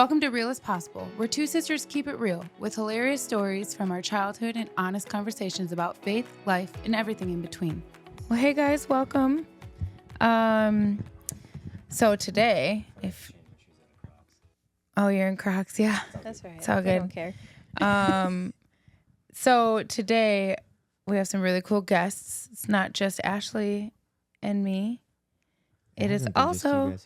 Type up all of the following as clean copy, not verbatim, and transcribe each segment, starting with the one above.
Welcome to Real as Possible, where two sisters keep it real with hilarious stories from our childhood and honest conversations about faith, life, and everything in between. Well, hey guys, welcome. So today, you're in Crocs, yeah. That's right. It's all good. I don't care. So today we have some really cool guests. It's not just Ashley and me. It is also,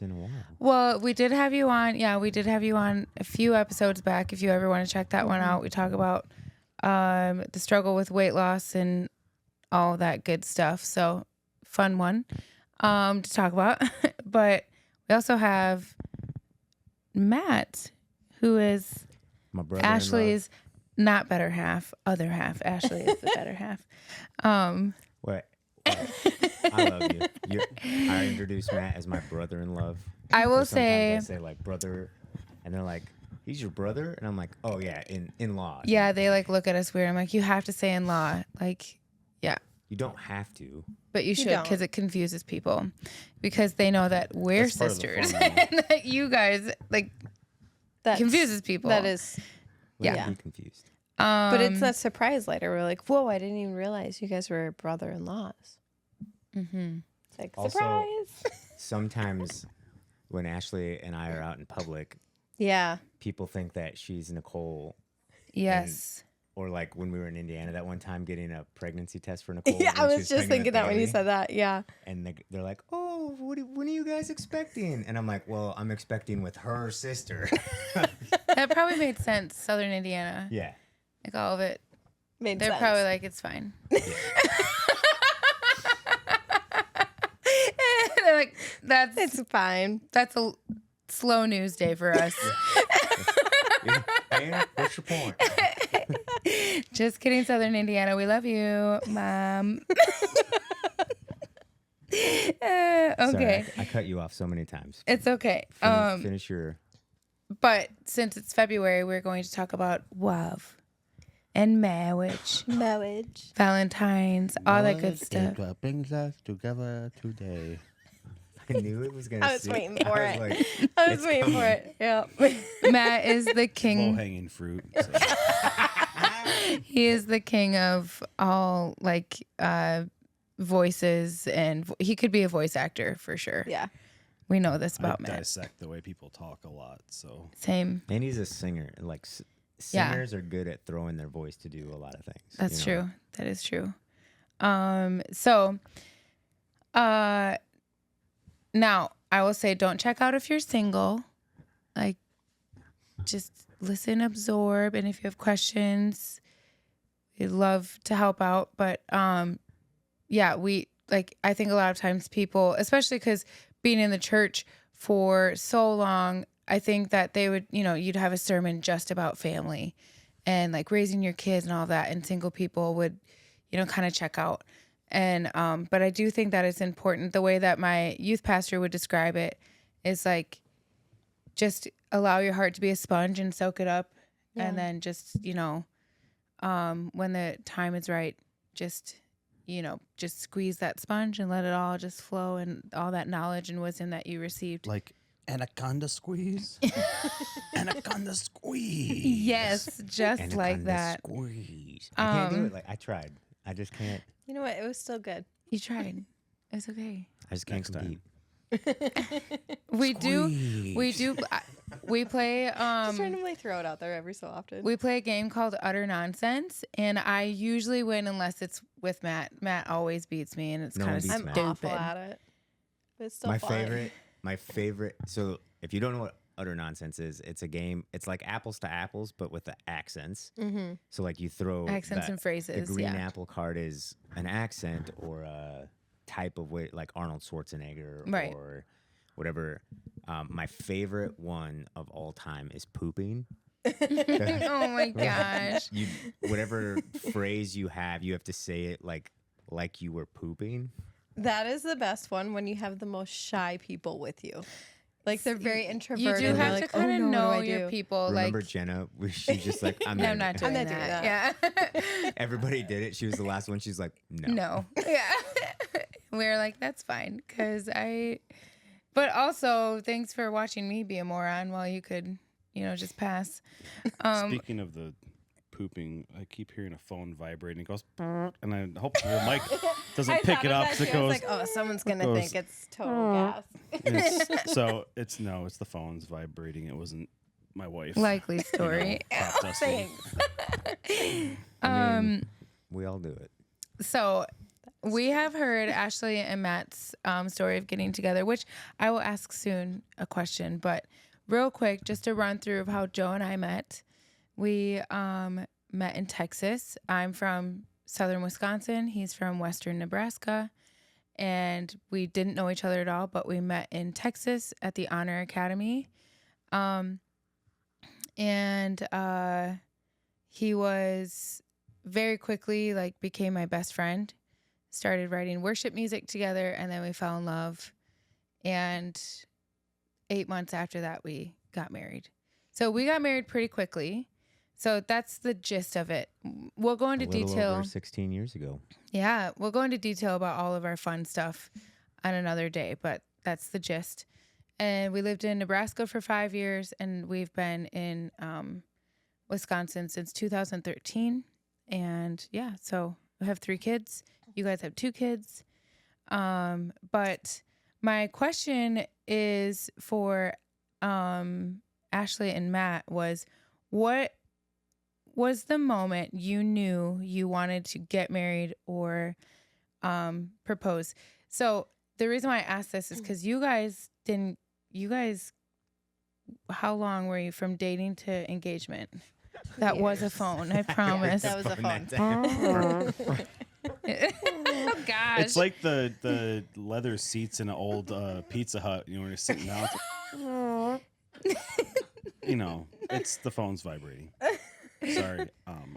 well, we did have you on. Yeah, we did have you on a few episodes back. If you ever want to check that one out, we talk about the struggle with weight loss and all that good stuff. So fun one to talk about. But we also have Matt, who is my brother. Ashley's not better half, other half. Ashley is the better half. What? I love you. I introduce Matt as my brother-in-law. I will say, I say like brother, and they're like, "He's your brother," and I'm like, "Oh yeah, in-law." Yeah, they like look at us weird. I'm like, you have to say in-law, like, yeah. You don't have to, but you should, because it confuses people, because they know that we're sisters, and that you guys like that confuses people. That is, yeah, be confused. But it's that surprise later. We're like, whoa, I didn't even realize you guys were brother-in-laws. Mm-hmm. It's like, also, surprise. Sometimes when Ashley and I are out in public, people think that she's Nicole. Yes. Or like when we were in Indiana that one time getting a pregnancy test for Nicole. Yeah, I was just thinking that when you said that. Yeah. And they're like, "Oh, when are you guys expecting?" And I'm like, "Well, I'm expecting with her sister." That probably made sense. Southern Indiana. Yeah. Like all of it. Made They're sense. probably like, it's fine. Yeah. They're like, it's fine. That's a slow news day for us. And what's your point? Just kidding, Southern Indiana. We love you, Mom. Okay. Sorry, I cut you off so many times. It's okay. Finish your. But since it's February, we're going to talk about love and marriage, Valentine's, all that good stuff. What brings us together today. I knew it was gonna. I was waiting for it. Like, I was waiting for it. Yeah. Matt is the king. Low-hanging fruit. So. He is the king of all like voices, and he could be a voice actor for sure. Yeah. We know this about I Matt. dissect the way people talk a lot. So Same. And he's a singer. Like singers are good at throwing their voice to do a lot of things. That's true. That is true. Now I will say, don't check out if you're single. Like, just listen, absorb, and if you have questions, we'd love to help out. But I think a lot of times people, especially because being in the church for so long, I think that they would, you'd have a sermon just about family and like raising your kids and all that, and single people would, kind of check out. And but I do think that it's important. The way that my youth pastor would describe it is like, just allow your heart to be a sponge and soak it up. Yeah. And then just, when the time is right, just squeeze that sponge and let it all just flow, and all that knowledge and wisdom that you received. like anaconda squeeze. Anaconda squeeze. Yes, just Anaconda like that. Squeeze. I can't do it. Like I tried. I just can't. You know what? It was still good. You tried. It's okay. I just can't Next compete. We play Just randomly throw it out there every so often. we play a game called Utter Nonsense, and I usually win unless it's with Matt. Matt always beats me, and it's No kind one of beats stupid. Matt. I'm awful at it. But it's still fun. My favorite. So if you don't know what Utter Nonsense is, it's a game. It's like apples to apples, but with the accents. Mm-hmm. So like you throw Accents and phrases. The green yeah. apple card is an accent or a type of way, like Arnold Schwarzenegger Right. or whatever. My favorite one of all time is pooping. Oh my gosh. Whatever phrase you have to say it like you were pooping. That is the best one when you have the most shy people with you. Like they're very introverted. You do have to like, kind of know what do I your do? people. Remember like Jenna? She's just like, I'm not doing not that. doing that. Yeah. Everybody did it. She was the last one. She's like, no. No. Yeah. We're like, that's fine. But also, thanks for watching me be a moron while you could, just pass. Speaking of the pooping, I keep hearing a phone vibrating. It goes, and I hope the mic doesn't pick it up. It goes, like, oh, someone's gonna think it's total gas. It's the phone's vibrating. It wasn't my wife. Likely story. Top dusting. We all do it. So we have heard Ashley and Matt's story of getting together, which I will ask soon a question. But real quick, just a run through of how Joe and I met. We met in Texas. I'm from southern Wisconsin. He's from western Nebraska. And we didn't know each other at all, but we met in Texas at the Honor Academy. He was very quickly became my best friend. Started writing worship music together, and then we fell in love. And 8 months after that, we got married. So we got married pretty quickly. So that's the gist of it. We'll go into detail. Over 16 years ago. Yeah, we'll go into detail about all of our fun stuff on another day, but that's the gist. And we lived in Nebraska for 5 years, and we've been in Wisconsin since 2013. And yeah, so we have 3 kids. You guys have 2 kids. But my question is for Ashley and Matt was, what was the moment you knew you wanted to get married or propose? So the reason why I asked this is because how long were you from dating to engagement? That was a phone, I promise. That was a phone. Oh gosh. It's like the leather seats in an old Pizza Hut, when you're sitting down. It's the phone's vibrating. Sorry.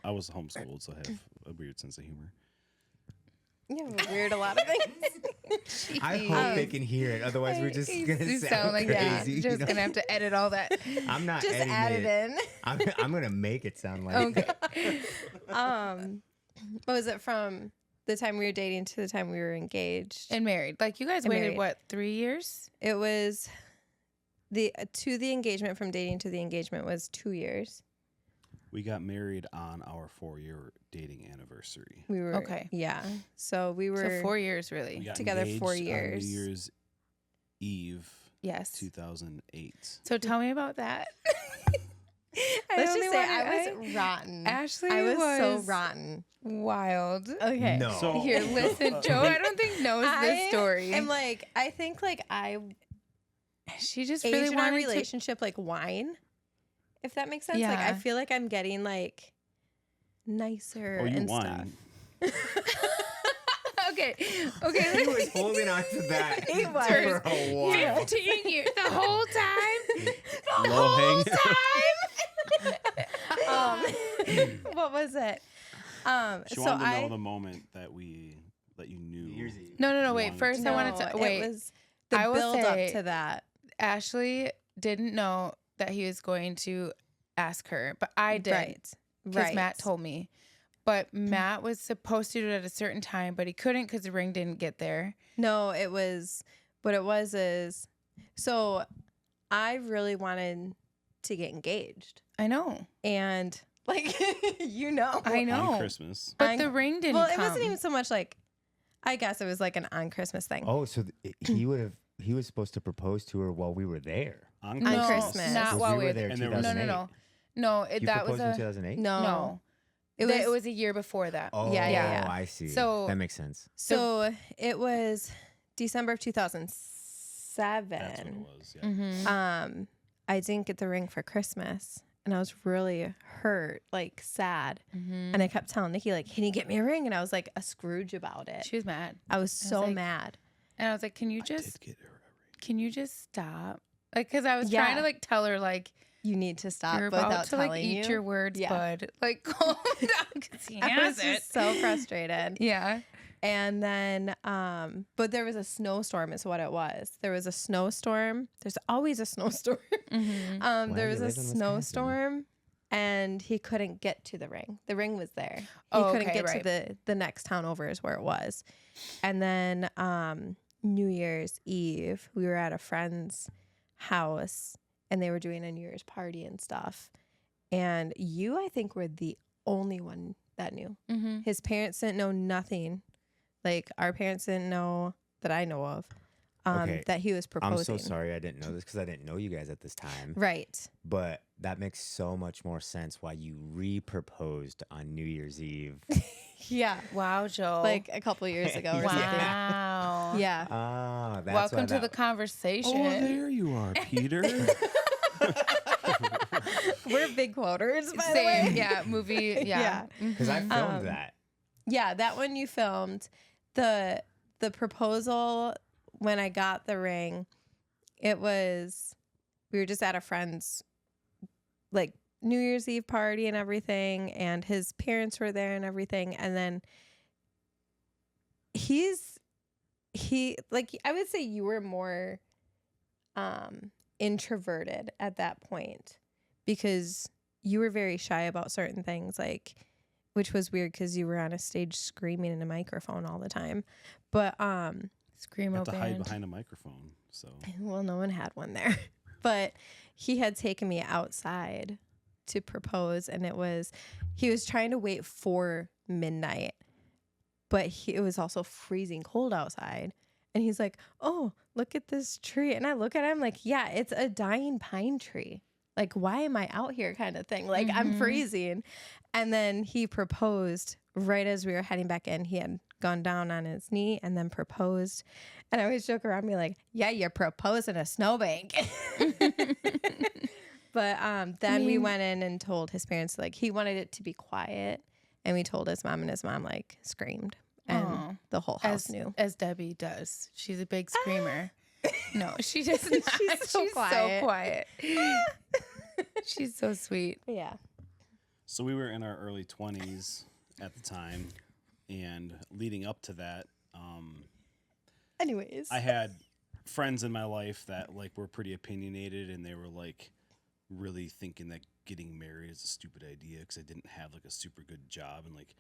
I was homeschooled, so I have a weird sense of humor. You have a lot of things. I hope they can hear it. Otherwise, we're just going to sound like crazy. Just going to have to edit all that. I'm not just editing add it in. I'm going to make it sound like okay. What was it from the time we were dating to the time we were engaged? And married. You guys waited, what, 3 years? It was the engagement, from dating to the engagement was 2 years. We got married on our 4-year dating anniversary. We were okay. Yeah. So we were 4 years really. We got together 4 engaged years. On New Year's Eve. Yes. 2008. So tell me about that. Let's just say I was rotten. Ashley I was so was rotten. Wild. Okay. No. So, Here, listen, Joe, I don't think knows this story. I'm I think I she just aged really in our wanted relationship like wine. If that makes sense. Yeah. I feel like I'm getting nicer and wine. stuff. Okay. He was holding on to that He was. for a while. 15 years. The whole time? Low hang. What was it? She wanted to know the moment that you knew. No. Wait. First, I wanted to wait. It was the I will build up say- to that. Ashley didn't know that he was going to ask her, but I did. Right. Because Matt told me. But Matt was supposed to do it at a certain time, but he couldn't because the ring didn't get there. No, it was, what it was is, so I really wanted to get engaged. I know. And I know. On Christmas. But the ring didn't come. It wasn't even so much I guess it was an on Christmas thing. Oh, so he was supposed to propose to her while we were there. On No, Christmas. not Because while we we were there. And there was- 2008. No, You that was proposed in 2008. No. It was a year before that. Oh, Yeah. I see. So- that makes sense. So it was December of 2007. That's what it was. Yeah. Mm-hmm. I didn't get the ring for Christmas, and I was really hurt, sad. Mm-hmm. And I kept telling Nikki, can you get me a ring? And I was like a Scrooge about it. She was mad. I was so like- mad. And I was like, can you I did just get her a ring. can you just stop? Because I was Yeah. trying to tell her You need to stop you're without about to telling eat you. your words, Yeah. bud. Calm down because he I has was it. just so frustrated. Yeah. And then, but there was a snowstorm is what it was. There was a snowstorm. There's always a snowstorm. Mm-hmm. There you was a live in Wisconsin. snowstorm and he couldn't get to the ring. The ring was there. He Oh, couldn't okay, get right. to the next town over is where it was. And then New Year's Eve, we were at a friend's house and they were doing a New Year's party and stuff. And you, I think, were the only one that knew. Mm-hmm. His parents didn't know nothing. Like, our parents didn't know that I know of that he was proposing. I'm so sorry I didn't know this because I didn't know you guys at this time. Right. But that makes so much more sense why you re-proposed on New Year's Eve. Yeah. Wow, Joe. Like a couple years ago or something. Wow. Yeah. Ah, that's Welcome why to the conversation. Oh, there you are, Peter. We're big quoters, by the Same. way. Yeah. Movie. Yeah. Because I filmed that. Yeah, that one you filmed. The proposal, when I got the ring, we were just at a friend's like New Year's Eve party and everything, and his parents were there and everything. And then I would say you were more introverted at that point because you were very shy about certain things, like, which was weird because you were on a stage screaming in a microphone all the time. But Screamo have to hide band. behind a microphone. So well, no one had one there. But he had taken me outside to propose, and he was trying to wait for midnight, but it was also freezing cold outside. And he's like, "Oh, look at this tree." And I look at him like, "Yeah, it's a dying pine tree. Like, why am I out here?" kind of thing. Like, I'm freezing. And then he proposed right as we were heading back in. He had gone down on his knee and then proposed. And I always joke around me like, "Yeah, you proposed in a snowbank." But then we went in and told his parents, like, he wanted it to be quiet. And we told his mom, and his mom, like, screamed. And the whole house knew. As Debbie does. She's a big screamer. No, she does not. She's so quiet. She's so sweet. Yeah. So we were in our early 20s at the time, and leading up to that, Anyways. I had friends in my life that like were pretty opinionated, and they were like really thinking that getting married is a stupid idea because I didn't have like a super good job, and like,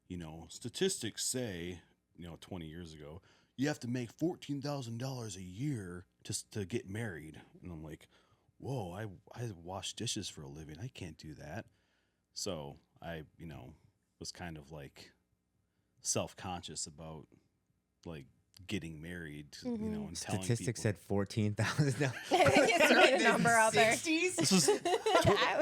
you know, statistics say, you know, 20 years ago, you have to make $14,000 a year just to get married. And I'm like, whoa, I wash dishes for a living. I can't do that. So I, you know, was kind of like self-conscious about like getting married, you know, and telling Statistics people. said 14,000. I think it's right a number out there. This is,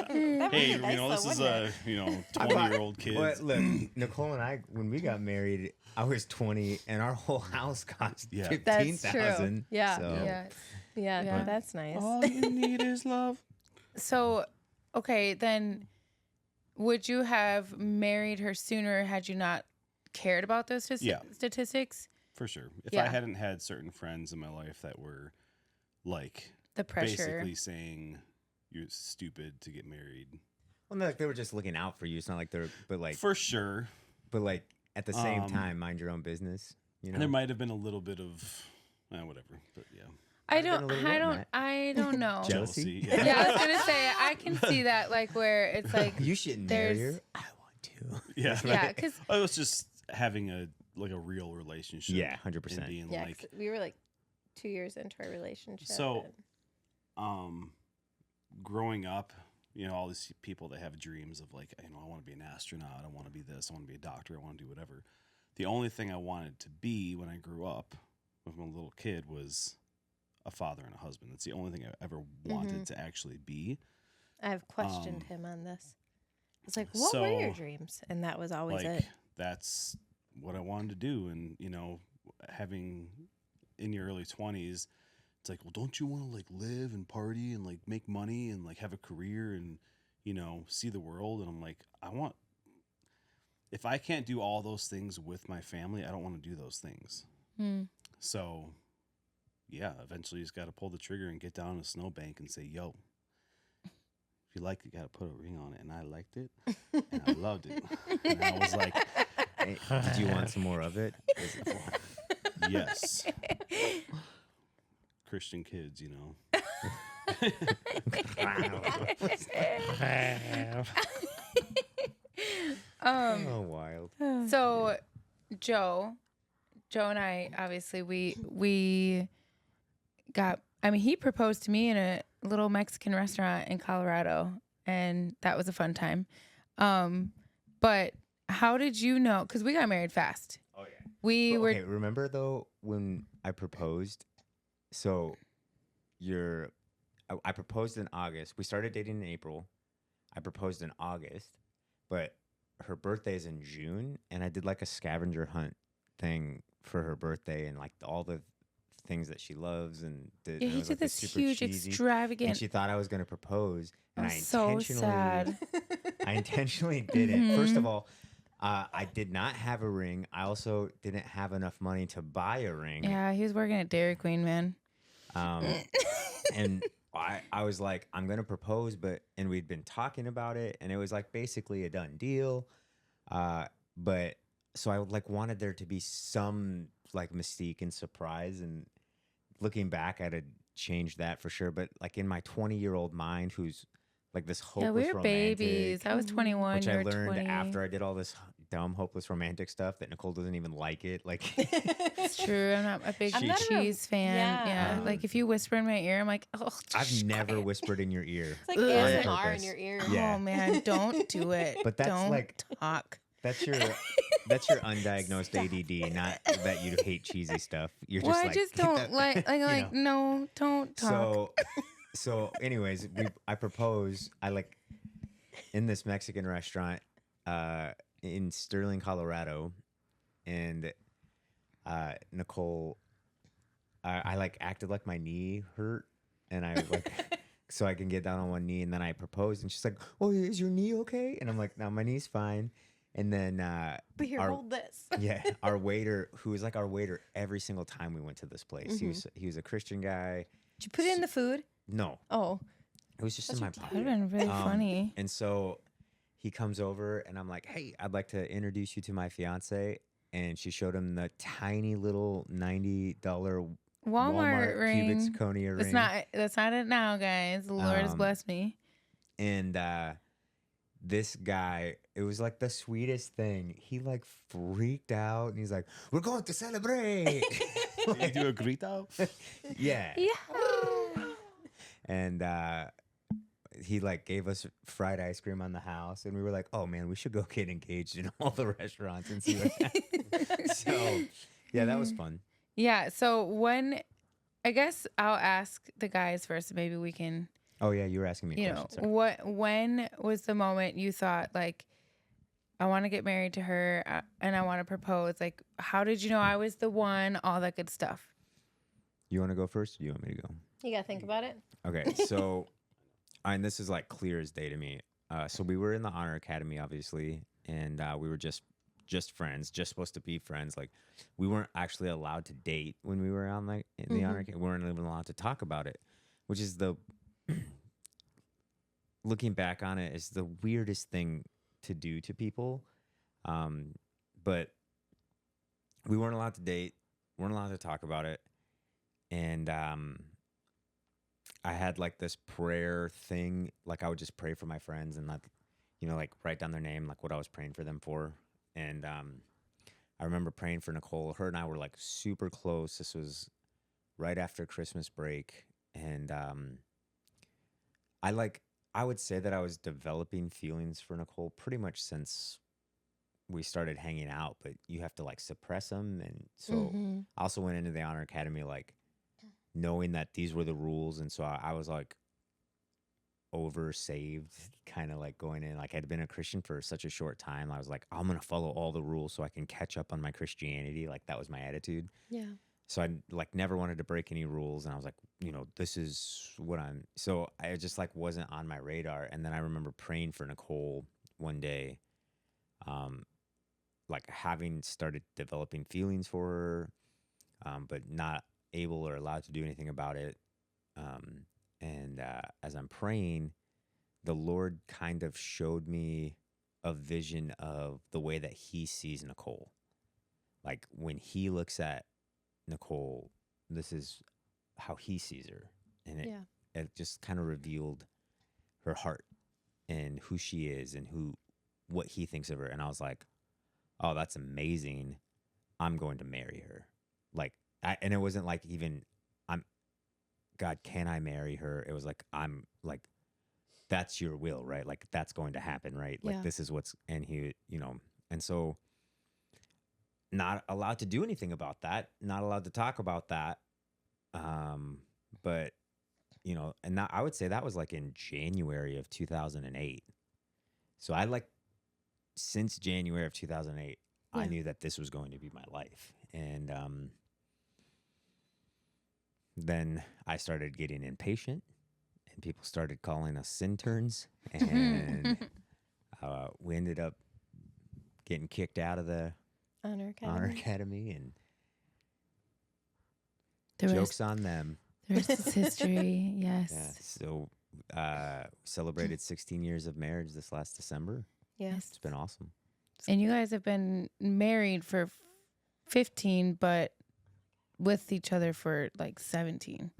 Hey, hey, you know, this is a, you know, 20-year-old kid. But look, Nicole and I, when we got married, I was 20, and our whole house cost Yeah. That's true. $15,000. Yeah. So. Yeah. Yeah. That's nice. All you need is love. So, okay, then would you have married her sooner had you not cared about those statistics? For sure. If Yeah. I hadn't had certain friends in my life that were like The pressure. basically saying you're stupid to get married. Well, no, like they were just looking out for you. It's not like they're, but like at the same time, mind your own business. You know, There might have been a little bit of whatever, but yeah. I been a little bit, I don't know. Jealousy? Yeah. Yeah, I was gonna say I can see that, like where it's like you shouldn't marry there's- her. I want to. Yeah. yeah, because I was just having a real relationship. Yeah, 100%. And being Yeah, like, 'cause we were like 2 years into our relationship. So- and- growing up, you know, all these people that have dreams of like, you know, I want to be an astronaut, I want to be this, I want to be a doctor, I want to do whatever. The only thing I wanted to be when I grew up, when I was a little kid, was a father and a husband. That's the only thing I ever wanted to actually be. I've questioned him on this. It's like, what were your dreams? And that was always Like, it. that's what I wanted to do. And, you know, having in your early 20s, it's like, well, don't you want to like live and party and like make money and like have a career and, you know, see the world? And I'm like, if I can't do all those things with my family, I don't want to do those things. So, yeah, eventually you just got to pull the trigger and get down in a snowbank and say, yo, if you like it, you got to put a ring on it. And I liked it and I loved it. And I was like, Hey, did you want some more of it? yes. Christian kids, you know. Oh, wild. so Joe and I obviously we got. I mean, he proposed to me in little Mexican restaurant in Colorado, and that was a fun time. But how did you know? Because we got married fast. Oh yeah. We were Okay, remember though when I proposed? So I proposed in August. We started dating in April. I proposed in August, but her birthday is in June, and I did like a scavenger hunt thing for her birthday and like all the things that she loves and yeah. it He was did like this super huge, cheesy. And extravagant. she thought I was going to propose, and I'm so sad. I intentionally didn't. First of all, I did not have a ring. I also didn't have enough money to buy a ring. Yeah, he was working at Dairy Queen, man. And I was like, I'm gonna propose, and we'd been talking about it, and it was like basically a done deal. But so I like wanted there to be some like mystique and surprise, and looking back, I'd have changed that for sure. But like in my 20-year-old mind, who's like this hopeless Yeah, we were romantic, babies. I was 21. which You I were learned 20. after I did all this dumb hopeless romantic stuff that Nicole doesn't even like it. Like It's true. I'm not a big I'm not a- cheese fan. yeah. Yeah. Like if you whisper in my ear, I'm like, oh, I've shh, never quiet. whispered in your ear. It's like Ugh. ASMR in purpose. your ear. Yeah. Oh man, don't do it. But that's don't like- talk. That's your undiagnosed ADD, not that you hate cheesy stuff. You're Well, just I like just "Get don't that-" like you know. no, don't talk. So anyways, I propose. I like in this Mexican restaurant in Sterling, Colorado, and Nicole, I like acted like my knee hurt, and I like. So I can get down on one knee, and then I proposed, and she's like, "Oh, is your knee okay?" And I'm like, "No, my knee's fine." And then, But here, hold this. yeah, our waiter, who was like our waiter every single time we went to this place, he was a Christian guy. Did you put it in the food? No, Oh. it was just in my That would pocket. have been really funny. And so he comes over, and I'm like, "Hey, I'd like to introduce you to my fiance." And she showed him the tiny little $90 Walmart ring. cubic zirconia ring. That's not it now, guys. The Lord has blessed me. And this guy, it was like the sweetest thing. He like freaked out, and he's like, "We're going to celebrate." Like, do a grito? Yeah. Yeah. And he like gave us fried ice cream on the house, and we were like, "Oh man, we should go get engaged in all the restaurants and see what happens." So yeah, that was fun. Yeah. So I guess I'll ask the guys first. Maybe we can. Oh yeah, you were asking me a question. Sorry. When was the moment you thought like, I want to get married to her and I want to propose? Like, how did you know I was the one? All that good stuff. You want to go first, or do you want me to go? You got to think about it. Okay, so and this is like clear as day to me. So we were in the Honor Academy, obviously, and we were just friends, just supposed to be friends. Like, we weren't actually allowed to date when we were on like in the Honor Academy. We weren't even allowed to talk about it, which is looking back on it, is the weirdest thing to do to people. But we weren't allowed to date, weren't allowed to talk about it, and I had like this prayer thing. Like, I would just pray for my friends and like, like write down their name, like what I was praying for them for. And I remember praying for Nicole. Her and I were like super close. This was right after Christmas break. And I would say that I was developing feelings for Nicole pretty much since we started hanging out, but you have to like suppress them. And so I also went into the Honor Academy like knowing that these were the rules. And so I was like over saved, kind of like going in. Like, I'd been a Christian for such a short time. I was like, I'm going to follow all the rules so I can catch up on my Christianity. Like, that was my attitude. Yeah. So I like never wanted to break any rules. And I was like, this is what so I just like wasn't on my radar. And then I remember praying for Nicole one day, like having started developing feelings for her, but not able or allowed to do anything about it. And as I'm praying, the Lord kind of showed me a vision of the way that he sees Nicole. Like, when he looks at Nicole, this is how he sees her. And it just kind of revealed her heart and who she is and what he thinks of her. And I was like, oh, that's amazing. I'm going to marry her. Like, and it wasn't like even God, can I marry her? It was like, I'm like, that's your will, right? Like that's going to happen, right? Like Yeah. this is what's, and he, and so not allowed to do anything about that, not allowed to talk about that. But and that, I would say that was like in January of 2008. So I like, since January of 2008, I Yeah. knew that this was going to be my life. And then I started getting impatient, and people started calling us interns, and we ended up getting kicked out of the Honor Honor Academy. Academy, and The jokes rest, on them. the rest is history. Yes. Yeah. So celebrated 16 years of marriage this last December. Yeah. It's been awesome. And you guys have been married for 15, but with each other for like 17.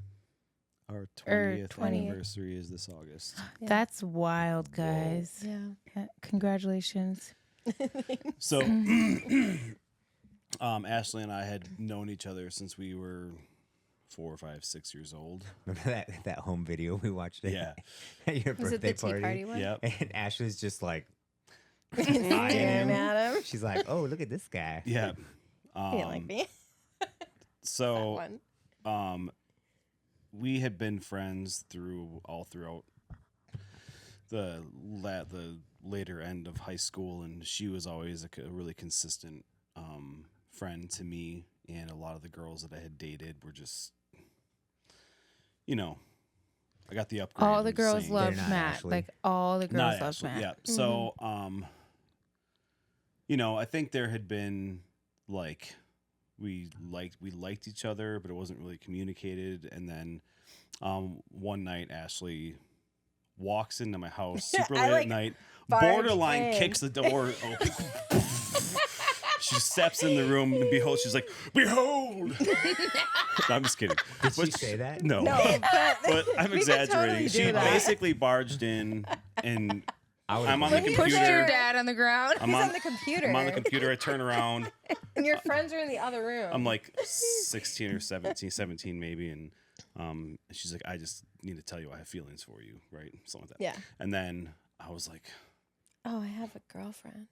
Our Or 20th 20th. anniversary is this August. Yeah. That's wild, Whoa. guys. Yeah. Congratulations. So, Ashley and I had known each other since we were 4, 5, 6 years old. Remember that home video we watched at, Yeah. at your Was it the birthday tea party one? Yep. And Ashley's just like, Staring him. at him. she's like, oh, look at this guy. Yeah. He didn't like me. So, That one. we had been friends throughout the later end of high school, and she was always a really consistent friend to me, and a lot of the girls that I had dated were just, I got the upgrade. All the and girls same. loved They're not Matt. Ashley. Like all the girls Not loved Ashley, Matt. yeah. So, I think there had been like we liked each other, but it wasn't really communicated. And then one night, Ashley walks into my house super I, late at night, barged borderline in. kicks the door open. She steps in the room, and behold, she's like, "Behold!" No, I'm just kidding. Did she But say that? No, No, but I'm we could exaggerating. totally do She that. basically barged in, and I'm on the When he Pushed computer. your dad on the ground. I'm He's on on the computer. I'm on the computer. I turn around. And your friends are in the other room. I'm like 16 or 17 maybe, and she's like, "I just need to tell you I have feelings for you," right? Something like that. Yeah. And then I was like, Oh, I have a girlfriend.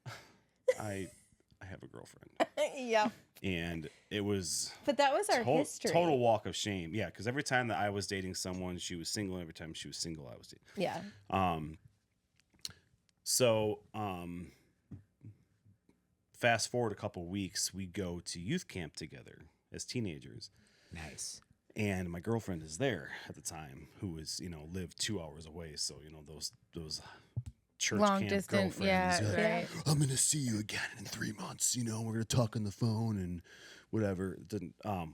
I have a girlfriend, Yeah. and it was But that was our history. total walk of shame. Yeah, because every time that I was dating someone, she was single. Every time she was single, I was dating. Yeah. So, fast forward a couple weeks, we go to youth camp together as teenagers, Nice. and my girlfriend is there at the time, who was lived 2 hours away. So those church Long camp distance, girlfriends. yeah, you're like, right. I'm gonna see you again in 3 months. We're gonna talk on the phone and whatever.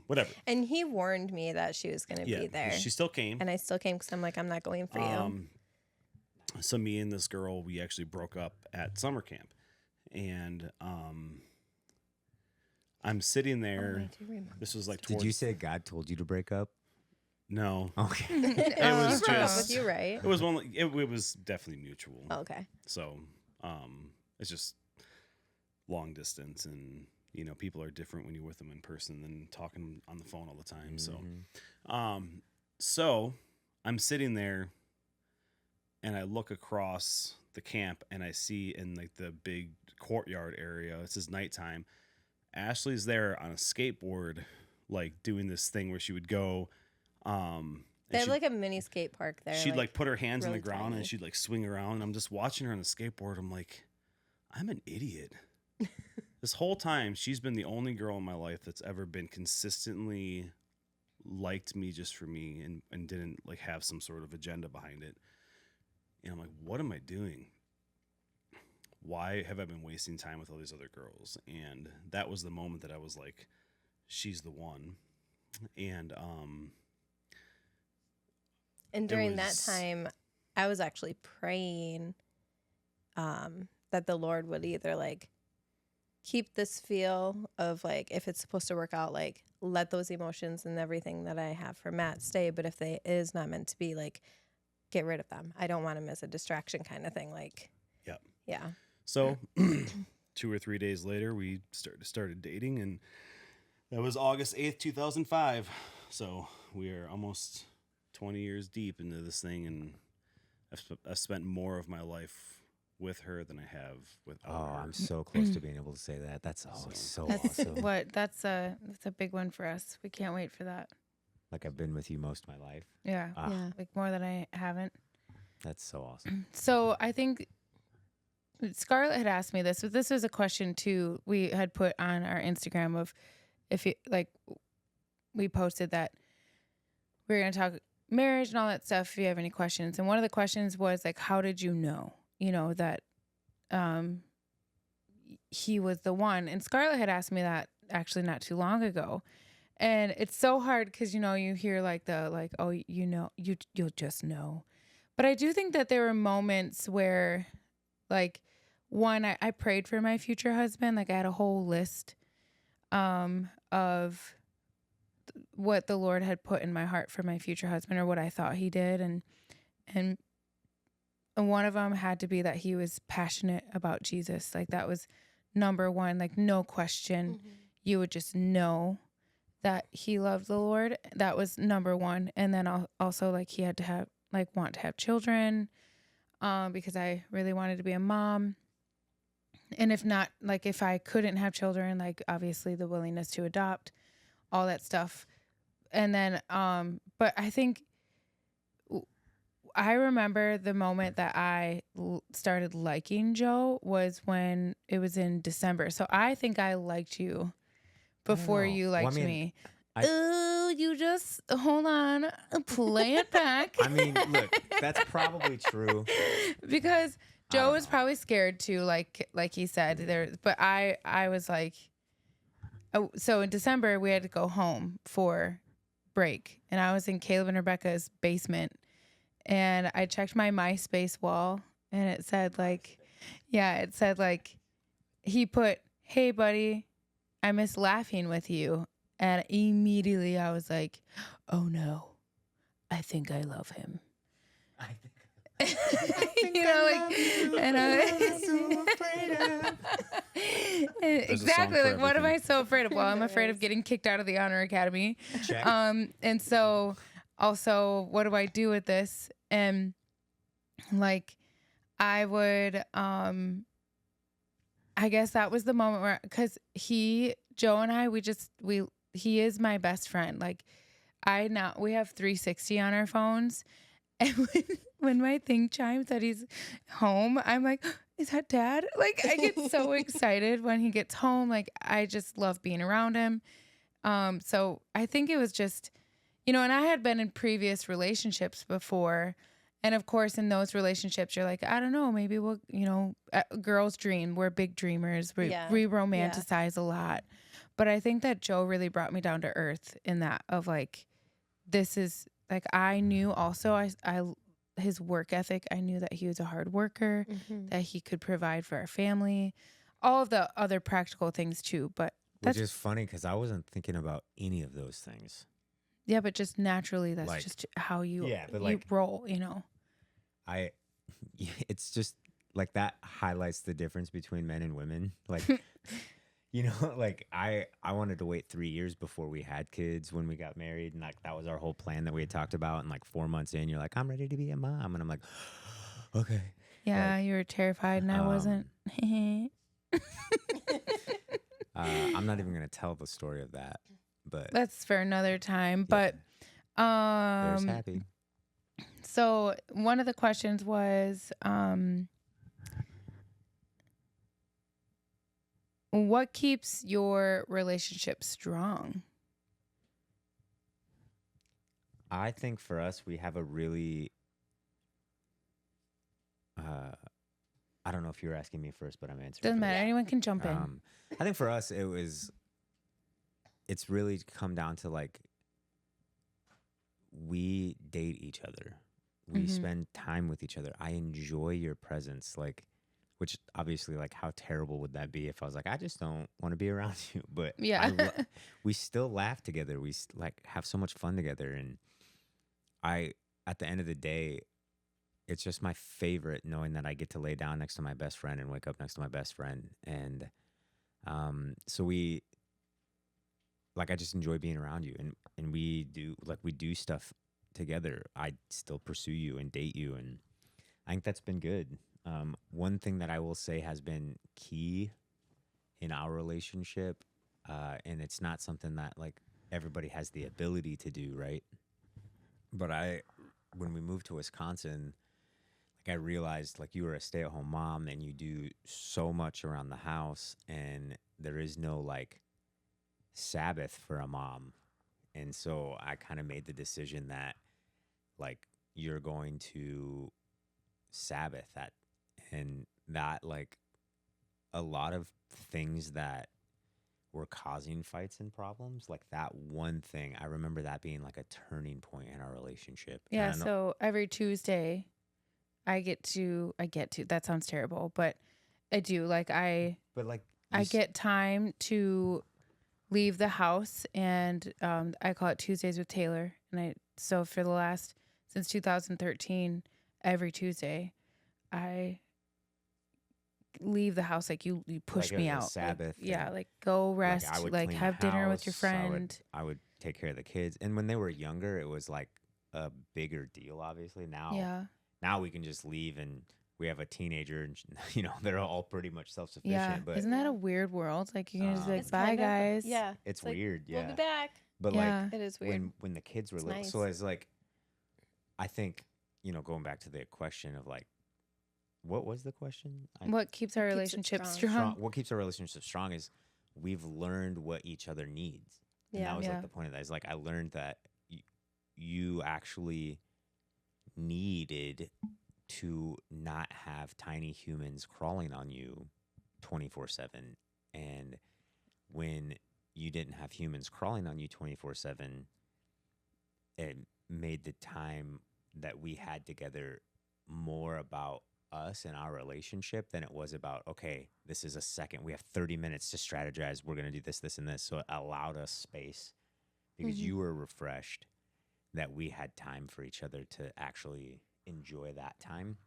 Whatever. And he warned me that she was going to Yeah, be there. she still came. And I still came because I'm like, I'm not going for you. So me and this girl, we actually broke up at summer camp, and I'm sitting there. I do remember. This was like Did towards. you say God told you to break up? No, Okay. it Oh, was he broke up just. with you, right? It was one. It was definitely mutual. Oh, okay. So, it's just long distance, and people are different when you're with them in person than talking on the phone all the time. So I'm sitting there, and I look across the camp, and I see in like the big courtyard area. This is nighttime. Ashley's there on a skateboard, like doing this thing where she would go. And They have she'd- like a mini skate park there. she'd like put her hands on the really ground tiny. and she'd like swing around. And I'm just watching her on the skateboard. I'm like, I'm an idiot. This whole time, she's been the only girl in my life that's ever been consistently liked me just for me and didn't like have some sort of agenda behind it. And I'm like, what am I doing? Why have I been wasting time with all these other girls? And that was the moment that I was like, she's the one. And And during that was- time, I was actually praying that the Lord would either like keep this feel of like, if it's supposed to work out, like let those emotions and everything that I have for Matt stay. But if it is not meant to be, like get rid of them. I don't want him as a distraction kind of thing. Like, Yep. Yeah. So 2 or 3 days later, we started dating, and that was August 8th, 2005. So we are almost 20 years deep into this thing, and I've spent more of my life with her than I have without Oh, her. I'm so close to being able to say that. That's so That's awesome. that's a big one for us. We can't wait for that. Like I've been with you most of my life. Yeah. Ah, Yeah. Like more than I haven't. that's so awesome. So I think Scarlett had asked me this, but this was a question too we had put on our Instagram of if you like we posted that we were gonna talk marriage and all that stuff if you have any questions. And one of the questions was like, how did you know, that he was the one? And Scarlett had asked me that actually not too long ago. And it's so hard because you hear like oh you'll just know. But I do think that there were moments where like one, I prayed for my future husband. Like I had a whole list of what the Lord had put in my heart for my future husband, or what I thought he did. And one of them had to be that he was passionate about Jesus. Like that was number one, like no question. You would just know that he loved the Lord. That was number one. And then also like he had to want to have children, because I really wanted to be a mom. And if not, like if I couldn't have children, like obviously the willingness to adopt, all that stuff. And then, but I think I remember the moment that I started liking Joe was when it was in December. So I think I liked you before know. you Well, I liked mean, me. I- Oh, you just hold on, play it back. I mean, look, that's probably true. Because I Joe don't was know. probably scared too, like he said there. But I was like, oh, so in December we had to go home for break, and I was in Caleb and Rebecca's basement, and I checked my MySpace wall, and it said like, he put, "Hey buddy, I miss laughing with you," and immediately I was like, "Oh no, I think I love him." I think And exactly, for like what am I everything. so afraid of? Well, I'm There afraid of is. getting kicked out of the honor academy. Check. And so also, what do I do with this? And like I would I guess that was the moment where, because Joe and I, he is my best friend. Like we have 360 on our phones. And when my thing chimes that he's home, I'm like, is that dad? Like I get so excited when he gets home. Like I just love being around him. So I think it was just, and I had been in previous relationships before. And of course, in those relationships, you're like, I don't know, maybe we'll, girls dream. We're big dreamers. We romanticize a lot. But I think that Joe really brought me down to earth in that of like, this is like, I knew also his work ethic. I knew that he was a hard worker, that he could provide for our family, all of the other practical things too. But Which is funny because I wasn't thinking about any of those things. yeah, but just naturally, that's Like, just how you like roll, it's just like that highlights the difference between men and women. Like, like I wanted to wait 3 years before we had kids when we got married. And like, that was our whole plan that we had talked about. And like 4 months in, you're like, I'm ready to be a mom. And I'm like, okay. Yeah, you were terrified and I wasn't. I'm not even going to tell the story of that, but That's for another time. Yeah. But there's happy. so one of the questions was, what keeps your relationship strong? I think for us, we have a really, I don't know if you were asking me first, but I'm answering. Doesn't first. matter. Anyone can jump in. I think for us, it's really come down to like, we date each other. We spend time with each other. I enjoy your presence. Like, which obviously, like, how terrible would that be if I was like, I just don't want to be around you. But Yeah. we still laugh together. We like have so much fun together. And at the end of the day, it's just my favorite knowing that I get to lay down next to my best friend and wake up next to my best friend. And so I just enjoy being around you. And we do stuff together. I still pursue you and date you, and I think that's been good. One thing that I will say has been key in our relationship, and it's not something that like everybody has the ability to do, right? But when we moved to Wisconsin, like I realized like you were a stay-at-home mom and you do so much around the house, and there is no like Sabbath for a mom. And so I kind of made the decision that like you're going to Sabbath that, and that like a lot of things that were causing fights and problems, like that one thing, I remember that being like a turning point in our relationship. And Yeah. I know, So every Tuesday, I get to, that sounds terrible, but I do. Like, but like I get time to leave the house, and I call it Tuesdays with Taylor. So for the last, since 2013, every Tuesday, I leave the house. Like, you push like me a out. Like, Sabbath. yeah. And, Like, go like rest, I would like clean the have dinner with your house, friend. I would take care of the kids. And when they were younger, it was like a bigger deal, obviously. Now we can just leave, and we have a teenager, and they're all pretty much self-sufficient. Yeah. But Isn't that a weird world? Like, you can just be like, It's bye, kind of, guys. yeah. it's like, weird, We'll yeah. be back. But Yeah. like It is weird. when the kids were It's little, nice. so it's like, I think going back to the question of like, what was the question? What keeps our Keeps it relationship strong. strong? What keeps our relationship strong is we've learned what each other needs. And that was Yeah. like the point of that. Is like I learned that you actually needed to not have tiny humans crawling on you 24/7. And when you didn't have humans crawling on you 24/7, it made the time that we had together more about us and our relationship than it was about, okay, this is a second. We have 30 minutes to strategize. We're going to do this, this, and this. So it allowed us space because Mhm. you were refreshed that we had time for each other to actually enjoy that time.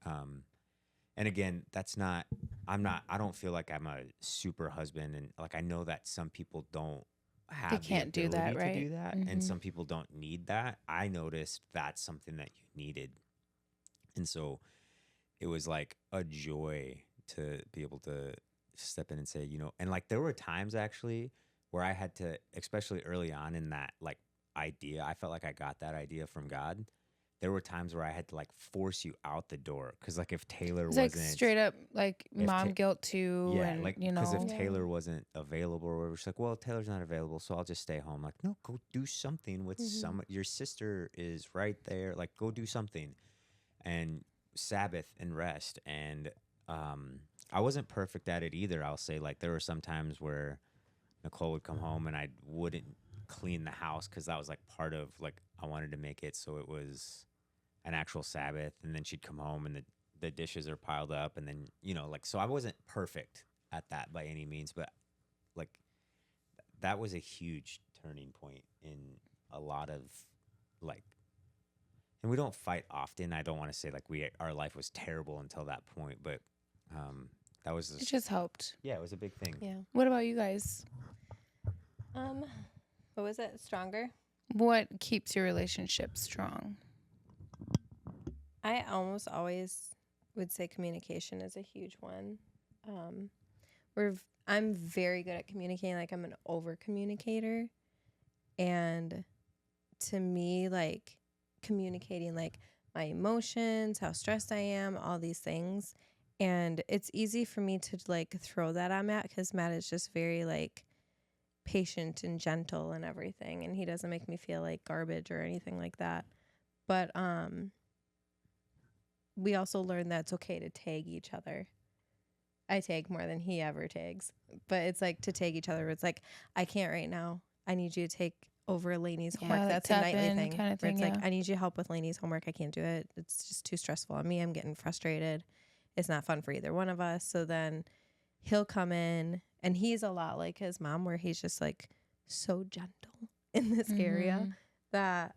And again, I don't feel like I'm a super husband. And like, I know that some people don't have the can't do that, ability to do right? that. And Mhm. some people don't need that. I noticed that's something that you needed. And so it was like a joy to be able to step in and say, and like there were times actually where I had to, especially early on in that like idea, I felt like I got that idea from God. There were times where I had to like force you out the door because like if Taylor It's like wasn't straight up like if mom Ta- guilt too, yeah, and like because if Yeah. Taylor wasn't available or whatever, she's like, well, Taylor's not available, so I'll just stay home. Like, no, go do something with Mhm. your sister is right there. Like, go do something. And Sabbath and rest. And I wasn't perfect at it either. I'll say like there were some times where Nicole would come home and I wouldn't clean the house because that was like part of like I wanted to make it so it was an actual Sabbath. And then she'd come home and the dishes are piled up, and then like so I wasn't perfect at that by any means, but like that was a huge turning point in a lot of like, and we don't fight often. I don't want to say like our life was terrible until that point, but that was it just helped. yeah, it was a big thing. Yeah. What about you guys? What was it? Stronger? What keeps your relationship strong? I almost always would say communication is a huge one. I'm very good at communicating. Like I'm an over communicator, and to me, like communicating like my emotions, how stressed I am, all these things, and it's easy for me to like throw that on Matt because Matt is just very like patient and gentle and everything, and he doesn't make me feel like garbage or anything like that. But we also learned that it's okay to tag each other. I tag more than he ever tags, but it's like to tag each other. It's like, I can't right now. I need you to take over Lainey's homework. like That's a tap nightly in thing. kind of Where it's thing, like, yeah. I need you help with Lainey's homework. I can't do it. It's just too stressful on me. I'm getting frustrated. It's not fun for either one of us. So then he'll come in, and he's a lot like his mom, where he's just like so gentle in this area Mhm. that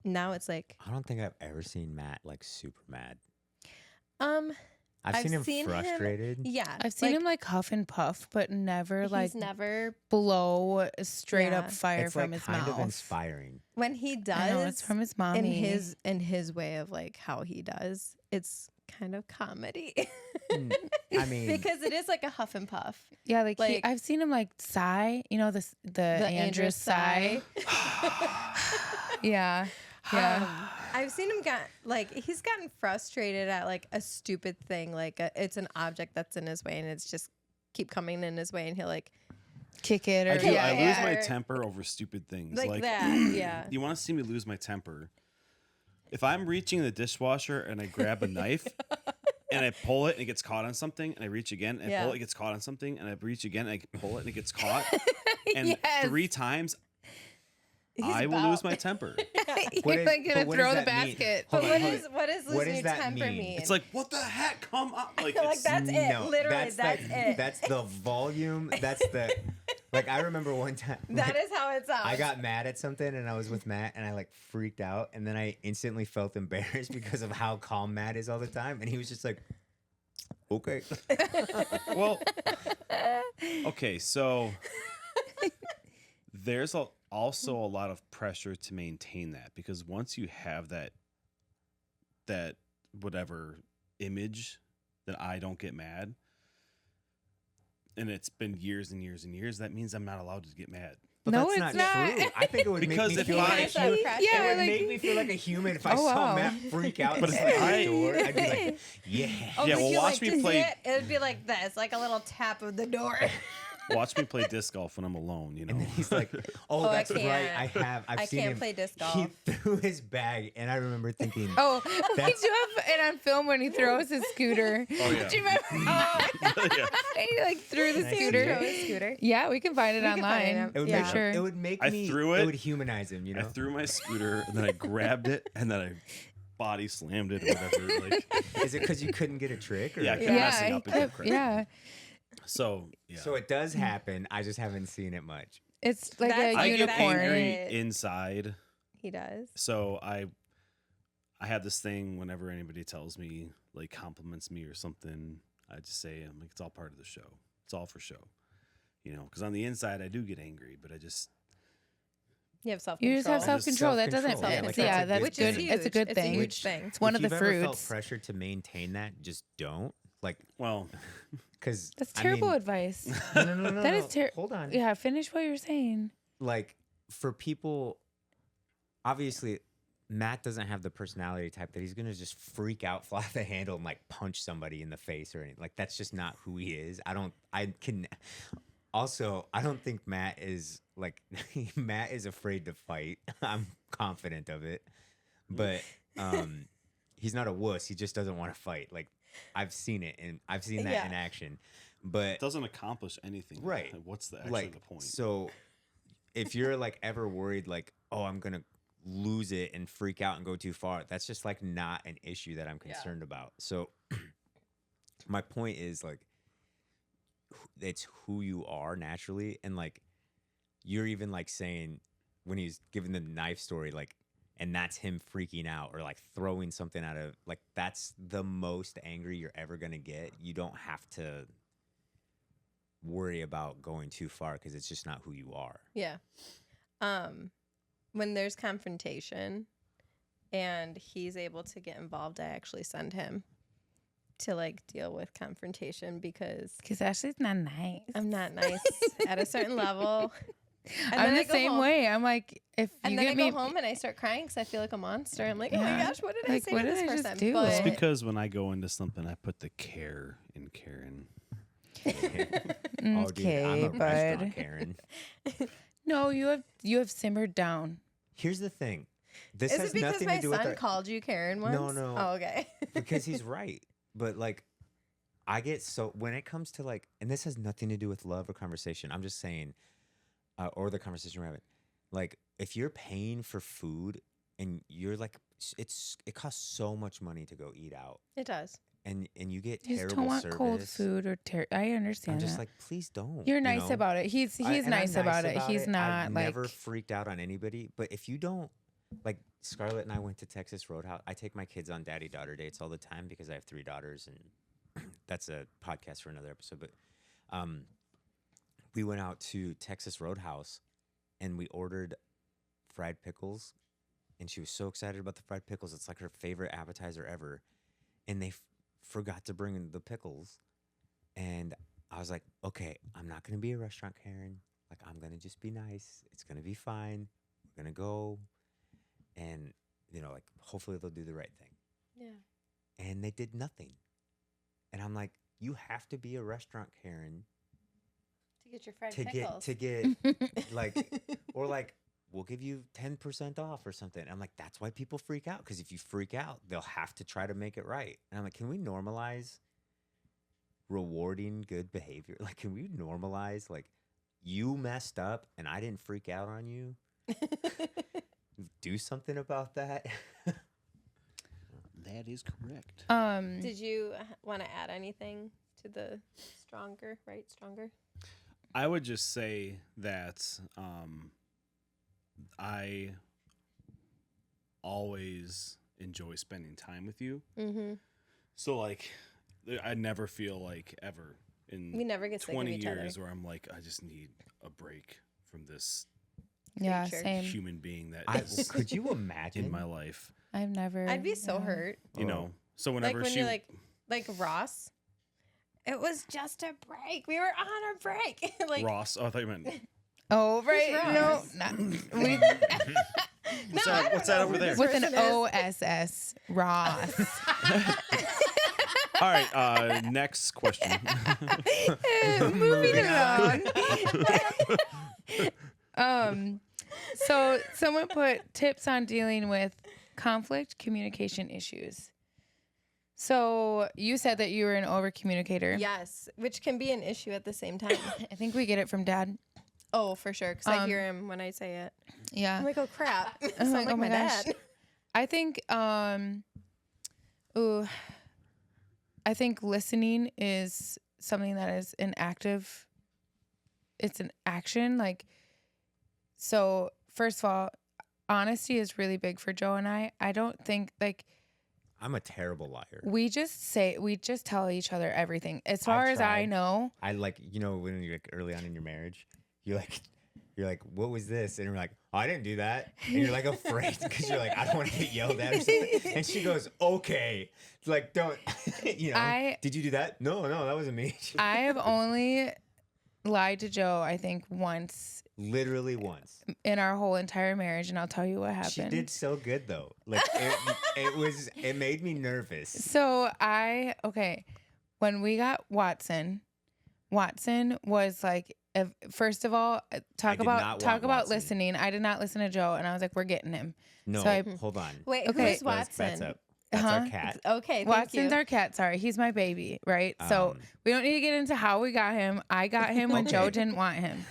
now it's like, I don't think I've ever seen Matt like super mad. I've seen him frustrated. Yeah. I've seen him like huff and puff, but never he's like never blow straight up Yeah. fire It's from like his kind of mouth. inspiring. when he does I know it's from his mommy. in his way of like how he does, it's kind of comedy. I mean, because it is like a huff and puff. Yeah, Like- I've seen him like sigh. You know the Andrew sigh. Yeah, yeah. I've seen him he's gotten frustrated at like a stupid thing, like it's an object that's in his way and it's just keep coming in his way, and he'll like Kick it or I do. yeah, I yeah. lose my temper over stupid things. like that. Yeah. You want to see me lose my temper? If I'm reaching the dishwasher and I grab a knife and I pull it and it gets caught on something, and I reach again and I pull it, it gets caught on something, and I reach again and I pull it and it gets caught, and Yes. 3 times He's I will about- lose my temper. You're like gonna but what throw does the that mean? basket. But Hold on, what hold is on. what does What losing does your that temper mean? mean? It's like, what the heck? Come up! Like, like it's, that's it. No, Literally, that's it. That's the volume. That's the like. I remember one time. That like, is how it sounds. I got mad at something and I was with Matt and I like freaked out, and then I instantly felt embarrassed because of how calm Matt is all the time, and he was just like, "Okay." well, okay, so there's also a lot of pressure to maintain that, because once you have that whatever image that I don't get mad, and it's been years and years and years, that means I'm not allowed to get mad. But No, that's it's not not. true. I think it would Because make me if feel I- like a There's that human. pressure. Yeah, It would like- make me feel like a human if I Oh, saw wow. Matt freak out But and if slam I- the door. I'd be like, "Yeah." Oh, Yeah, would well, you watch like me to play- see it? It would be like this, like a little tap of the door. Watch me play disc golf when I'm alone, you know. And then he's like, "Oh, I that's right. can't. I've I seen can't him." play disc He golf. threw his bag, and I remember thinking, Oh, we That's- do have it on film when he throws his scooter. Oh, yeah. Do you remember? Oh, Yeah. he like threw the Can I see scooter. it? Throw a scooter. Yeah, we can find it We can find it online. on- It would Yeah. make Sure. It would make I me. threw it. It would humanize him, you I know. threw my scooter and then I grabbed it and then I body slammed it or whatever. Like, Is it because you couldn't get a trick? Or? Yeah, I kept Yeah, messing up and kept cracking. yeah. so yeah. So it does happen. I just haven't seen it much. It's like That's- a I get unicorn. angry It- inside. He does. So I have this thing whenever anybody tells me, like, compliments me or something, I just say, I'm like, it's all part of the show. It's all for show. You know, because on the inside I do get angry, but I just You have self You control. just have Just self-control. That doesn't. self-control. Yeah, it's- like, yeah, that's a that's good Which good. is thing. huge. It's a good It's a thing. huge thing. It's one If of you've the ever felt fruits. pressure to maintain that, just don't. Like, well, because That's terrible advice. No. That is Hold on. Yeah, finish what you're saying. Like for people, obviously, Matt doesn't have the personality type that he's gonna just freak out, fly off the handle, and like punch somebody in the face or anything. Like that's just not who he is. I can. Also, I don't think Matt is like Matt is afraid to fight. I'm confident of it, but he's not a wuss. He just doesn't want to fight. Like I've seen it, and I've seen that Yeah. in action. But it doesn't accomplish anything. Right. Like, what's the actually like the point? so if you're like ever worried like, oh, I'm gonna lose it and freak out and go too far, that's just like not an issue that I'm concerned about. So my point is like it's who you are naturally, and like you're even like saying when he's giving the knife story, like, and that's him freaking out or like throwing something out of like, that's the most angry you're ever gonna get. You don't have to worry about going too far because it's just not who you are. Yeah. When there's confrontation and he's able to get involved, I actually send him to like deal with confrontation because Because Ashley's not nice. I'm not nice at a certain level. And I'm then I the go same home. way. I'm like, if you And then get I me, go home and I start crying because I feel like a monster. I'm like, oh Yeah. my gosh, what did I Like, say what to did this I just person? do? It's But- because when I go into something, I put the care in Karen. Oh, dude, I'm okay, a restaurant bud. Karen. No, you have simmered down. Here's the thing. This Is has it because nothing my to do with son our, called you Karen once? no. Oh, okay. because he's right. But like I get so when it comes to like, and this has nothing to do with love or conversation. I'm just saying, or the conversation we're having. Like if you're paying for food and you're like, it costs so much money to go eat out, It does. and you get You just terrible don't want service. cold food or I understand I'm just that. like, please don't. You're you nice know? about it. He's And I'm nice about it. He's it. not I've like never freaked out on anybody. But if you don't, like Scarlett and I went to Texas Roadhouse. I take my kids on daddy-daughter dates all the time because I have 3 daughters, and that's a podcast for another episode. But we went out to Texas Roadhouse and we ordered fried pickles, and she was so excited about the fried pickles. It's like her favorite appetizer ever. And they forgot to bring in the pickles. And I was like, okay, I'm not going to be a restaurant Karen. Like, I'm going to just be nice. It's going to be fine. We're going to go. And, you know, like, hopefully they'll do the right thing. Yeah. And they did nothing. And I'm like, you have to be a restaurant Karen To get your fried to pickles. get like, or like, we'll give you 10% off or something. I'm like, that's why people freak out. Because if you freak out, they'll have to try to make it right. And I'm like, can we normalize rewarding good behavior? Like, can we normalize, like, you messed up and I didn't freak out on you? Do something about that. That is correct. Did you want to add anything to the stronger? I would just say that I always enjoy spending time with you. Mm-hmm. So, like, I never feel like ever in We never get sick of 20 each years other. where I'm like, I just need a break from this Yeah, Creature. same. human being that is Could you imagine? in my life. I've never. I'd be so hurt. You know, so whenever Like when she you're like Ross. It was just a break. We were on a break. Like Ross, oh, I thought you meant Oh, right. No, Ross? not, we, what's that over there? with an OSS, Ross. All right, next question. Moving along. So someone put tips on dealing with conflict communication issues. So you said that you were an over communicator. yes, which can be an issue at the same time. I think we get it from Dad. Oh, for sure, because I hear him when I say it. Yeah. I'm like, oh crap, I'm sound like oh my gosh. dad. I think I think listening is something that is it's an action. Like, so first of all, honesty is really big for Joe and I. I don't think, like, I'm a terrible liar. we just tell each other everything. As far as I tried. know, I like, you know, when you're like early on in your marriage, you're like, what was this? And you're like, oh, I didn't do that. And you're like afraid because you're like, I don't want to get yelled at or something. And she goes, okay. Like, don't, you know, did you do that? No, that wasn't me. I have only lied to Joe, I think, once Literally once. in our whole entire marriage, and I'll tell you what happened. She did so good though. Like it made me nervous. So when we got Watson was like, first of all, talk about Watson. listening. I did not listen to Joe, and I was like, we're getting him. No, So hold on. Wait, Okay. who's Watson? That's up. That's our cat. Okay, thank Watson's you. our cat. Sorry, he's my baby, right? So Um, we don't need to get into how we got him. I got him when Joe didn't want him,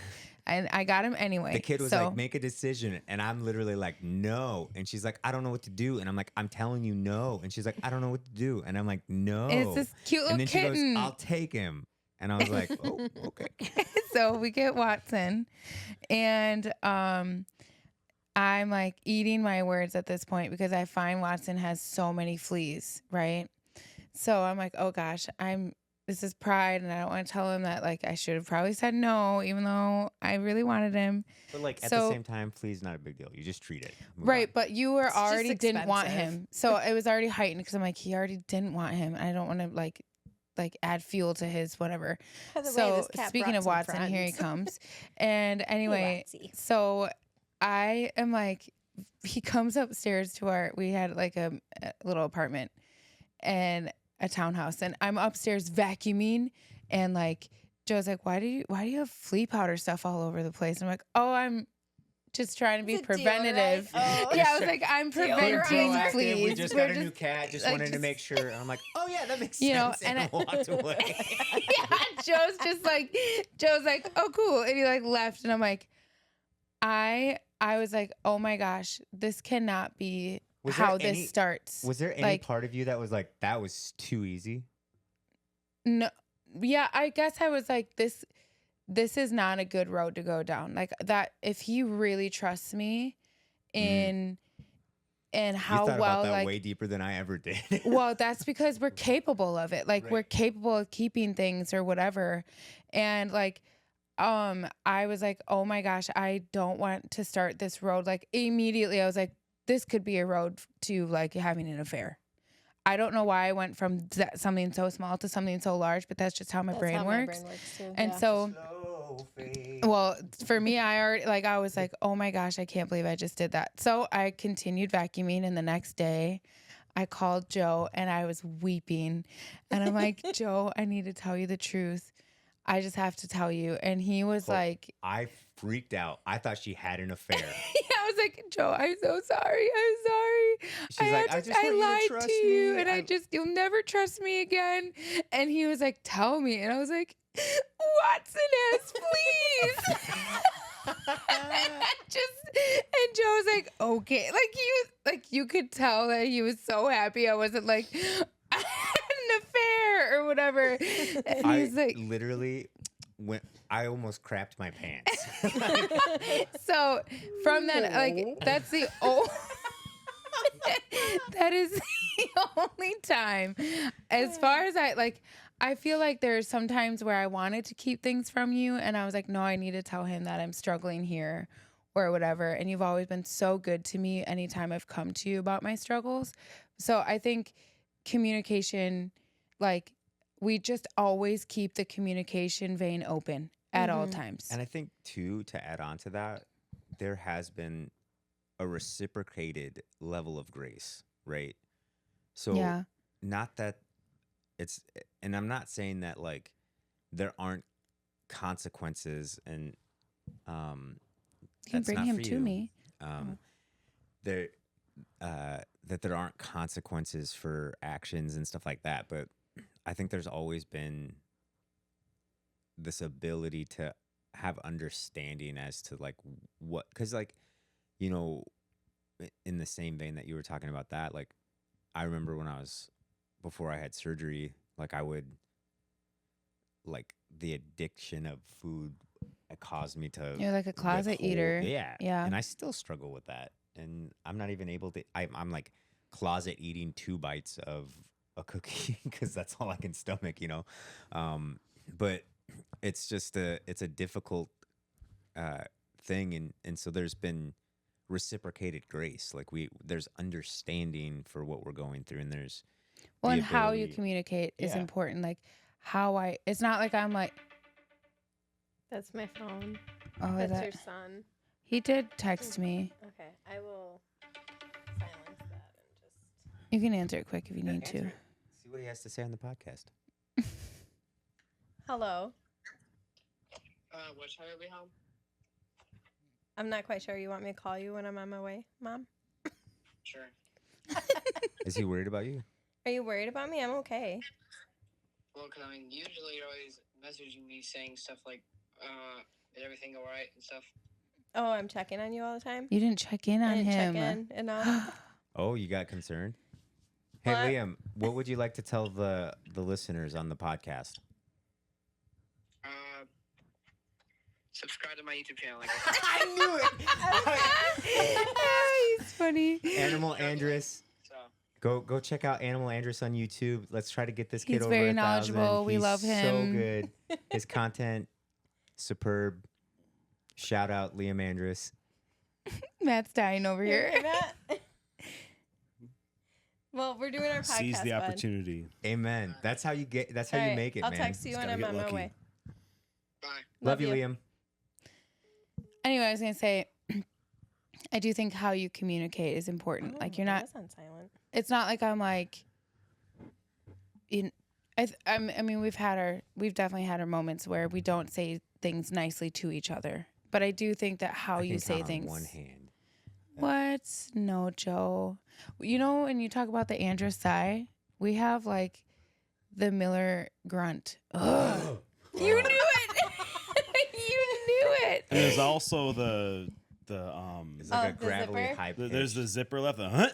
and I got him anyway. The kid was so, like, make a decision. And I'm literally like, no. And she's like, I don't know what to do. And I'm like, I'm telling you no. And she's like, I don't know what to do. And I'm like, no. It's this cute little and then kitten. she goes, I'll take him. And I was like, oh, okay. So we get Watson, and I'm like eating my words at this point because I find Watson has so many fleas, right? So I'm like, oh gosh, this is pride, and I don't want to tell him that, like, I should have probably said no, even though I really wanted him. But like at So- the same time, please, not a big deal. You just treat it. Move Right, on. but you were It's just already didn't want expensive. him. So it was already heightened because I'm like, he already didn't want him. And I don't want to like add fuel to his whatever. By the way, So this cat speaking brought of some Watson, here he friends. comes. And anyway, Watsy. so I am like, he comes upstairs to we had like a little apartment and a townhouse, and I'm upstairs vacuuming, and like Joe's like, why do you have flea powder stuff all over the place? I'm like, oh, I'm just trying to be Is it preventative. deodorant? Oh. Yeah, I was like, I'm preventing Deodorant. fleas. We just We're got a new cat. Just like, wanted to just- make sure. And I'm like, oh yeah, that makes You know, sense. and And I walked away. Yeah, Joe's like, oh cool, and he like left, and I'm like, I was like, oh my gosh, this cannot be Was there how any- this starts. Was there any Like- part of you that was like, that was too easy? No, yeah, I guess I was like, this is not a good road to go down. Like that, if he really trusts me in and You how thought well about that like way deeper than I ever did. well, that's because we're capable of it. Like we're Right. capable of keeping things or whatever. And like I was like, "Oh my gosh, I don't want to start this road." Like immediately I was like, this could be a road to like having an affair. I don't know why I went from something so small to something so large, but that's just how my That's brain how works. my brain works too. And yeah. so Slow fade. well, for me, I already like I was like, oh my gosh, I can't believe I just did that. So I continued vacuuming, and the next day, I called Joe and I was weeping, and I'm like, Joe, I need to tell you the truth. I just have to tell you. And he was Well, like, I freaked out. I thought she had an affair. yeah, I was like, Joe, I'm so sorry. I'm sorry. She's like, I just want you to lied trust to you, me. and you'll never trust me again. And he was like, tell me, and I was like, Watson, please. And Joe was like, okay, like you could tell that he was so happy I wasn't like I had an affair or whatever. And he I was like, literally went. I almost crapped my pants. so from that, like that's the that is the only time. As far as I feel like there's some times where I wanted to keep things from you, and I was like, no, I need to tell him that I'm struggling here or whatever. And you've always been so good to me anytime I've come to you about my struggles. So I think communication, like we just always keep the communication vein open at all times. And I think too, to add on to that, there has been a reciprocated level of grace, right? So Yeah. not that it's, and I'm not saying that like there aren't consequences, and You can that's bring not him for to you. me. There that there aren't consequences for actions and stuff like that, but I think there's always been this ability to have understanding as to like what, because like, you know, in the same vein that you were talking about that, like I remember when before I had surgery, like I would, like the addiction of food, it caused me to You're like a closet withhold- eater. Yeah. Yeah. And I still struggle with that. And I'm not even able to, I'm like closet eating 2 bites of a cookie because that's all I can stomach, you know? But it's just it's a difficult thing. And so there's been reciprocated grace. Like there's understanding for what we're going through, and there's Well, the and how you ability- communicate is Yeah. important. Like it's not like I'm like, That's my phone. oh, That's that your son. he did text me. Okay, I will silence that and just. You can answer it quick if you need to. See what he has to say on the podcast. Hello. What time are we home? I'm not quite sure. You want me to call you when I'm on my way, Mom? Sure. Is he worried about you? Are you worried about me? I'm okay. Well, 'cause I mean, usually you're always messaging me saying stuff like, is everything alright and stuff. Oh, I'm checking on you all the time. You didn't check in I on didn't him. check in enough. Oh, you got concerned? Hey, What? Liam, what would you like to tell the listeners on the podcast? Subscribe to my YouTube channel. I I knew it! He's funny. Animal Andress. So, Go check out Animal Andress on YouTube. Let's try to get this kid He's over very 1,000. knowledgeable. We He's love so him. good. His content, superb. Shout out Liam Andress. Matt's dying over here. Matt? Well, we're doing our podcast. Seize the bud. opportunity. Amen. That's how you get. That's how All you right, make it, I'll man. text you Just when gotta I'm get on lucky. my way. bye. Love you, Liam. Anyway, I was gonna say, I do think how you communicate is important. Oh, Like you're that not. was on silent. It's not like I'm like. I mean, we've definitely had our moments where we don't say things nicely to each other. But I do think that how I you can say count on things. one hand. What? No, Joe. You know, when you talk about the Andrew sigh, we have like the Miller grunt. Ugh. You knew it. You knew it. And there's also the It's like a the gravelly zipper? high pitch. there's the zipper left, the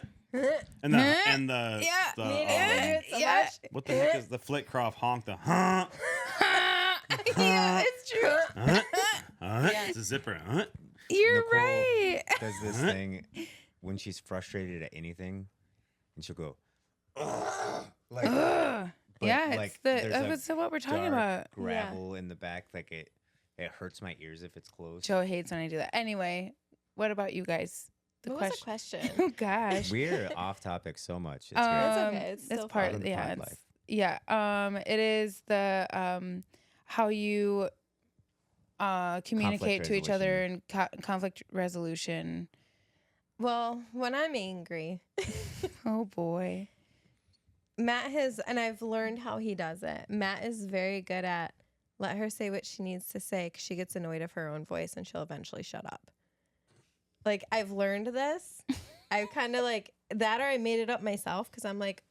and the Huh? and the Yeah. the, Me and Aaron do it so yeah. much. what the heck is the Flitcroft honk, the huh? Yeah, it's true. It's a zipper, You're Nicole right. does this thing. when she's frustrated at anything, and she'll go, "Ugh," like, Ugh. but, Yeah, like, it's there's that's what we're talking dark about. gravel in the back, like it hurts my ears if it's close. Joe hates when I do that. Anyway, what about you guys? What was the question? Oh gosh. We're off topic so much. It's That's great. okay. It's That's still part. Welcome to Yeah, pod it's- life. yeah. It is the how you communicate to each other and conflict resolution. Well, when I'm angry, Oh boy. Matt has, and I've learned how he does it. Matt is very good at let her say what she needs to say because she gets annoyed of her own voice and she'll eventually shut up. Like, I've learned this. I kind of like that, or I made it up myself because I'm like,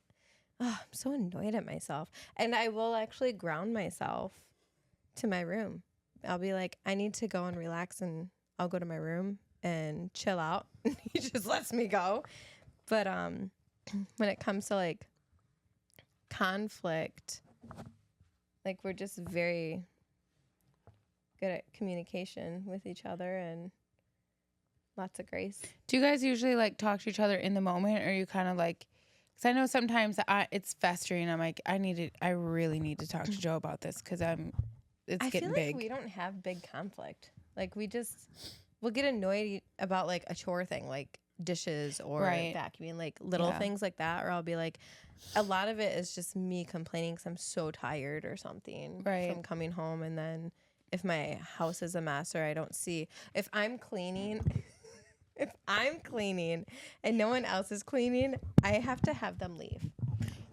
oh, I'm so annoyed at myself. And I will actually ground myself to my room. I'll be like, I need to go and relax, and I'll go to my room and chill out. He just lets me go. But when it comes to like conflict, like we're just very good at communication with each other and lots of grace. Do you guys usually like talk to each other in the moment, or you kind of like? Because I know sometimes it's festering. I'm like, I really need to talk to Joe about this because it's I getting feel big. like we don't have big conflict. Like we'll get annoyed about like a chore thing, like dishes or Right. vacuuming, like little Yeah. things like that. Or I'll be like, a lot of it is just me complaining because I'm so tired or something Right. from coming home. And then if my house is a mess or I don't see, if I'm cleaning and no one else is cleaning, I have to have them leave.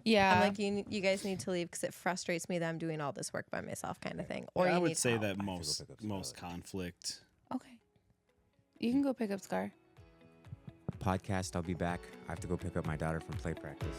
Yeah. I'm like, you guys need to leave because it frustrates me that I'm doing all this work by myself, kind of thing. Or Yeah, you I would need say help. that go most pick up Scarlett. conflict. Okay. You can go pick up Scar. Podcast. I'll be back. I have to go pick up my daughter from play practice.